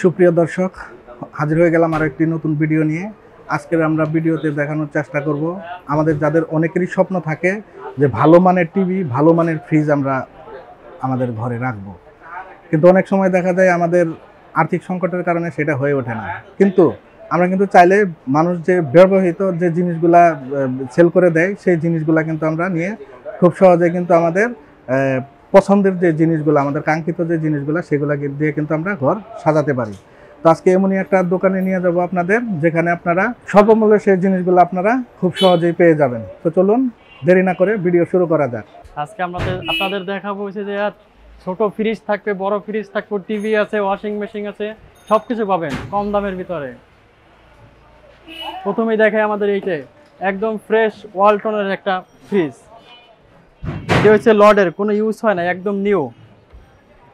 সুপ্রিয় দর্শক, হাজির হয়ে গেলাম আরো একটি নতুন ভিডিও নিয়ে। আজকের আমরা ভিডিওতে দেখানোর চেষ্টা করব আমাদের যাদের অনেকেরই স্বপ্ন থাকে যে ভালো মানের টিভি, ভালো মানের ফ্রিজ আমরা আমাদের ঘরে রাখবো, কিন্তু অনেক সময় দেখা যায় আমাদের আর্থিক সংকটের কারণে সেটা হয়ে ওঠে না। কিন্তু আমরা কিন্তু চাইলে মানুষ যে ব্যবহৃত যে জিনিসগুলা সেল করে দেয় সেই জিনিসগুলা কিন্তু আমরা নিয়ে খুব সহজে কিন্তু আমাদের পছন্দের যে জিনিসগুলো, আমাদের কাঙ্ক্ষিত যে জিনিসগুলো, সেগুলো দিয়ে কিন্তু আমরা ঘর সাজাতে পারি। তো আজকে এমনই একটা দোকানে নিয়ে যাব আপনাদের, যেখানে আপনারা স্বল্পমূল্যে সেই জিনিসগুলো আপনারা খুব সহজেই পেয়ে যাবেন। তো চলুন দেরি না করে ভিডিও শুরু করা যাক। আজকে আপনাদের দেখাবো যে ছোট ফ্রিজ থাকবে, বড় ফ্রিজ থাকবে, টিভি আছে, ওয়াশিং মেশিন আছে, সবকিছু পাবেন কম দামের ভিতরে। প্রথমেই দেখে আমাদের এইটা একদম ফ্রেশ ওয়ালটনের একটা ফ্রিজ। এটা হচ্ছে লর্ডের, কোনো ইউজ হয় না, একদম নিউ।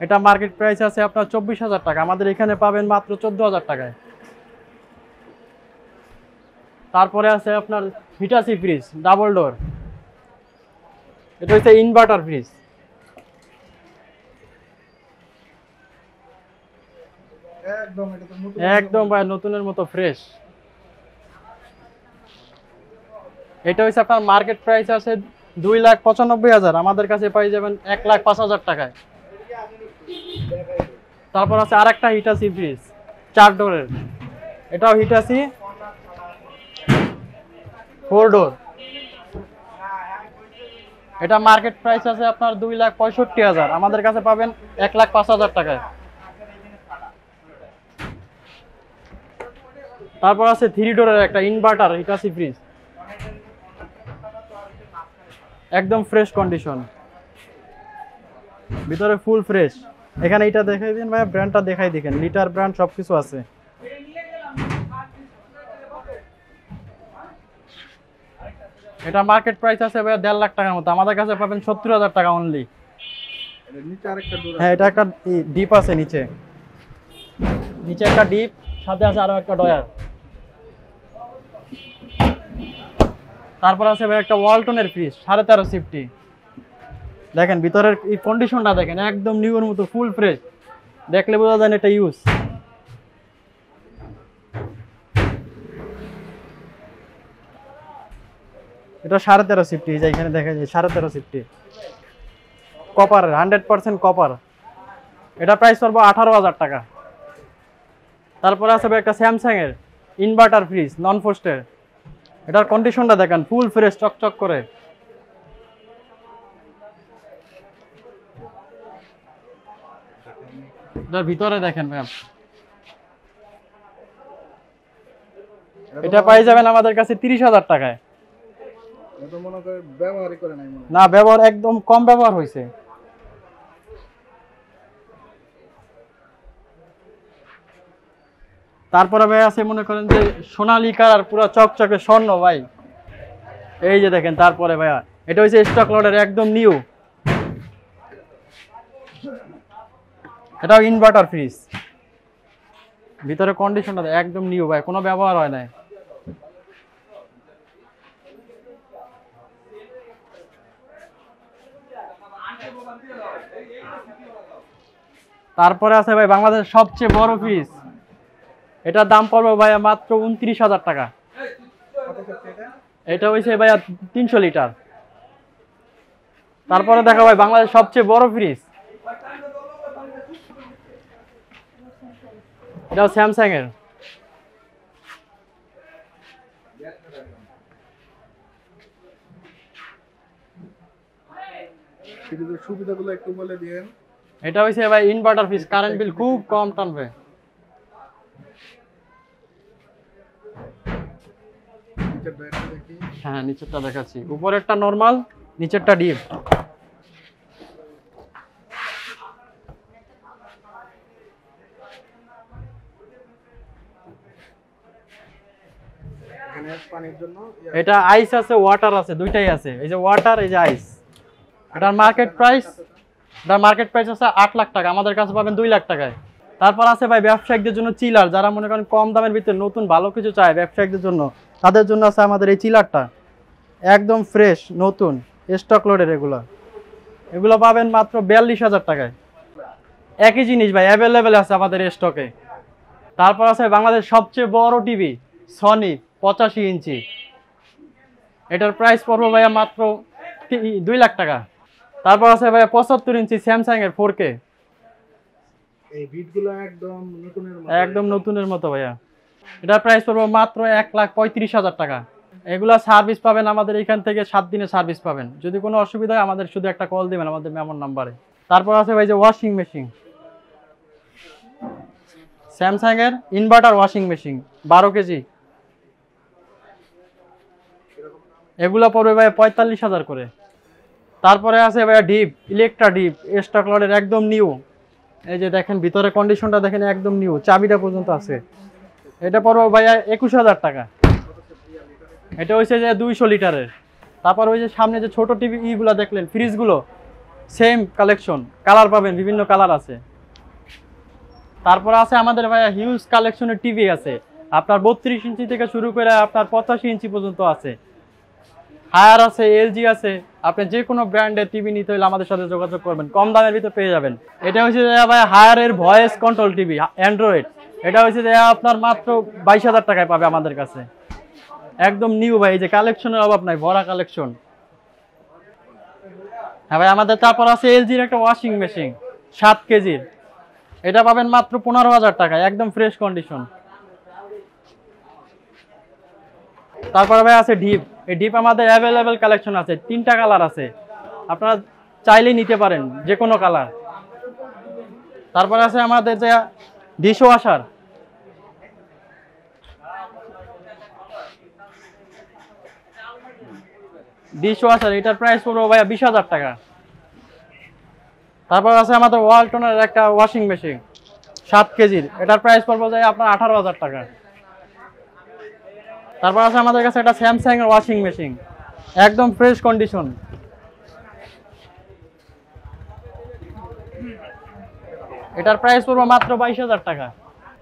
এটা মার্কেট প্রাইস আছে আপনার 24,000 টাকা, আমাদের এখানে পাবেন মাত্র 14,000 টাকায়। তারপরে আছে আপনার হিটাচি ফ্রিজ, ডাবল ডোর। এটা হচ্ছে ইনভার্টার ফ্রিজ। একদম ভাই নতুনের মতো ফ্রেশ। এটা হচ্ছে আপনার মার্কেট প্রাইস আছে 2,95,000, আমাদের কাছে পাই যাবেন 1,05,000 টাকায়। তারপর আছে আরেকটা হিটাচি ফ্রিজ 4 ডোরের, এটাও হিটাচি 4 ডোর। এটা মার্কেট প্রাইস আছে আপনার 2,65,000, আমাদের কাছে পাবেন 1,05,000 টাকায়। তারপর আছে 3 ডোরের একটা ইনভার্টার হিটাচি ফ্রিজ, একদম ফ্রেশ কন্ডিশন, ভিতরে ফুল ফ্রেশ। এখানে এটা দেখাই দিন ভাই, ব্র্যান্ডটা দেখাই দেখেন, লিটার ব্র্যান্ড সবকিছু আছে। এটা মার্কেট প্রাইস আছে ভাই 1.5 লাখ টাকার মতো, আমাদের কাছে পাবেন 70,000 টাকা অনলি। হ্যাঁ, এটা একটা ডিপ আছে নিচে একটা ডিপ, সাথে আছে আরো একটা ডয়ার। তারপর আছে ভাই একটা ওয়ালটনের ফ্রিজ 13.5 সিফটি। দেখেন ভিতরের এই কন্ডিশনটা দেখেন, একদম নিউর মতো ফুল ফ্রেশ, দেখলে বোঝা যায় এটা ইউজ। এটা 13.5 সিফটি, এই যে এখানে দেখা যায় 13.5 সিফটি, কপার, 100% কপার। এটা প্রাইস পড়বে 18,000 টাকা। তারপরে আছে একটা স্যামসাং এর ইনভার্টার ফ্রিজ নন ফ্রস্টের, এটার কন্ডিশনটা দেখেন ফুল ফ্রেশ, চকচক করে। এটার ভিতরে দেখেন ম্যাম, এটা পাই যাবেন আমাদের কাছে 30,000 টাকায়। না, ব্যবহার একদম কম ব্যবহার হয়েছে। তারপরে ভাই আছে মনে করেন যে সোনালী কালার, পুরো চকচকে স্বর্ণ ভাই, এই যে দেখেন। তারপরে ভাইয়া এটা হচ্ছে স্টক লটের, একদম নিউ, এটাও ইনভার্টার ফ্রিজ, ভিতরে কন্ডিশনটা একদম নিউ ভাই, কোনো ব্যবহার হয় নাই। তারপরে আছে ভাই বাংলাদেশের সবচেয়ে বড় ফ্রিজ, এটার দাম পড়বে ভাইয়া মাত্র 29,000 টাকা। এটা হয়েছে ভাইয়া 300 লিটার। তারপরে দেখা ভাই বাংলাদেশের সবচেয়ে বড় ফ্রিজ, এটাও স্যামসাং এর। সুবিধাগুলো একটু বলে দিয়েন। এটা হইছে ভাই ইনভার্টার ফ্রিজ, কারেন্ট বিল খুব কম টানবে। হ্যাঁ, নিচেরটা দেখাচ্ছি, উপরেরটা নরমাল, নিচেরটা ডিপ। এটা আইস আছে, ওয়াটার আছে, দুইটাই আছে, এই যে ওয়াটার, এই যে আইস। এটার মার্কেট প্রাইস আছে 8 লাখ টাকা, আমাদের কাছে পাবেন 2 লাখ টাকায়। তারপর আছে ভাই ব্যবসায়িকদের জন্য চিলার, যারা মনে করেন কম দামের ভিতরে নতুন ভালো কিছু চায় ব্যবসায়িকদের জন্য, তাদের জন্য আছে আমাদের এই চিলারটা, একদম ফ্রেশ নতুন স্টক লোডের। এগুলো পাবেন মাত্র 42,000 টাকায়। একই জিনিস ভাই অ্যাভেলেবেল আছে আমাদের স্টকে, তারপর আছে বাংলাদেশ সবচেয়ে বড় টিভি সনি 85 ইঞ্চি, এটার প্রাইস পড়বে ভাইয়া মাত্র 2 লাখ টাকা। তারপর আছে ভাইয়া 75 ইঞ্চি স্যামসাং এর 4K, এই বিটগুলো একদম নতুনের মতো ভাইয়া। এটার প্রাইস পড়বে মাত্র 1,35,000 টাকা। এগুলা সার্ভিস পাবেন আমাদের এখান থেকে 7 দিনের সার্ভিস পাবেন। যদি কোনো অসুবিধা হয় আমাদের শুধু একটা কল দিবেন আমাদের মেমোর নাম্বারে। তারপর আছে ভাই যে ওয়াশিং মেশিন, স্যামসাং এর ইনভার্টার ওয়াশিং মেশিন 12 কেজি, এগুলা পড়বে ভাই 45,000 করে। তারপরে আছে ভাইয়া ডিপ, ইলেকট্রা ডিপ স্টক লটের একদম নিউ, এই যে দেখেন ভিতরে কন্ডিশনটা দেখেন একদম নিউ, চাবিটা পর্যন্ত আছে। এটা পড়বে ভাইয়া 21,000 টাকা। এটা হচ্ছে যে 200 লিটারের। তারপর ওই যে সামনে যে ছোট টিভি ইগুলো দেখলেন, ফ্রিজগুলো সেম কালেকশন, কালার পাবেন, বিভিন্ন কালার আছে। তারপর আছে আমাদের ভাইয়া হিউজ কালেকশনের টিভি আছে, আপনার 32 ইঞ্চি থেকে শুরু করে আপনার 85 ইঞ্চি পর্যন্ত আছে। হায়ার আছে, এলজি আছে, আপনি যে কোনো ব্র্যান্ডের টিভি নিতে হলে আমাদের সাথে যোগাযোগ করবেন, কম দামের ভিতরে পেয়ে যাবেন। এটা হচ্ছে যে ভাই হায়ারের ভয়েস কন্ট্রোল টিভি অ্যান্ড্রয়েড, এটা হচ্ছে যে আপনার মাত্র 22,000 টাকায় পাবে আমাদের কাছে, একদম নিউ ভাই, এই যে কালেকশনের অভাব নাই, ভরা কালেকশন। হ্যাঁ ভাই আমাদের তারপর আছে এলজির একটা ওয়াশিং মেশিন 7 কেজির, এটা পাবেন মাত্র 15,000 টাকায়, একদম ফ্রেশ কন্ডিশন। তারপরে ভাই আছে ডিপ, এই ডিপ আমাদের অ্যাভেলেবেল কালেকশন আছে, 3টা কালার আছে, আপনারা চাইলেই নিতে পারেন যে কোনো কালার। তারপরে আছে আমাদের যে ডিশ ওয়াশার, এটার প্রাইস পড়বে ভাইয়া 20,000 টাকা। তারপর আছে আমাদের ওয়ালটনের একটা ওয়াশিং মেশিন 7 কেজির, এটার প্রাইস পড়বে যায় আপনার 18,000 টাকা। তারপর আছে আমাদের কাছে একটা স্যামসাং এর ওয়াশিং মেশিন, একদম ফ্রেশ কন্ডিশন, এটার প্রাইস পড়বে মাত্র 22,000 টাকা।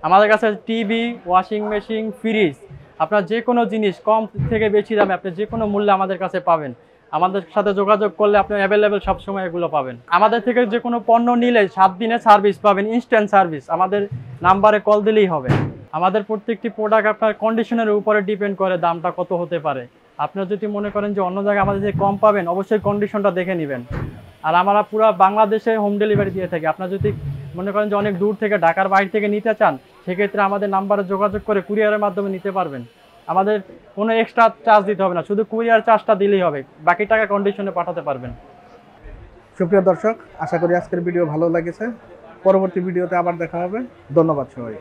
আমাদের কাছে টিভি, ওয়াশিং মেশিন, ফ্রিজ, আপনার যে কোনো জিনিস কম থেকে বেশি দামে আপনি যে কোনো মূল্যে আমাদের কাছে পাবেন। আমাদের সাথে যোগাযোগ করলে আপনি অ্যাভেলেবেল সবসময় এগুলো পাবেন। আমাদের থেকে যে কোনো পণ্য নিলে 7 দিনের সার্ভিস পাবেন, ইনস্ট্যান্ট সার্ভিস, আমাদের নাম্বারে কল দিলেই হবে। আমাদের প্রত্যেকটি প্রোডাক্ট আপনার কন্ডিশনের উপরে ডিপেন্ড করে দামটা কত হতে পারে। আপনারা যদি মনে করেন যে অন্য জায়গায় আমাদের থেকে কম পাবেন, অবশ্যই কন্ডিশনটা দেখে নেবেন। আর আমরা পুরো বাংলাদেশে হোম ডেলিভারি দিয়ে থাকি। আপনারা যদি মনে করেন যে অনেক দূর থেকে, ঢাকার বাইরে থেকে নিতে চান, সেক্ষেত্রে আমাদের নাম্বারে যোগাযোগ করে কুরিয়ারের মাধ্যমে নিতে পারবেন। আমাদের কোনো এক্সট্রা চার্জ দিতে হবে না, শুধু কুরিয়ার চার্জটা দিলেই হবে, বাকি টাকা কন্ডিশনে পাঠাতে পারবেন। সুপ্রিয় দর্শক, আশা করি আজকের ভিডিও ভালো লেগেছে। পরবর্তী ভিডিওতে আবার দেখা হবে। ধন্যবাদ সবাই।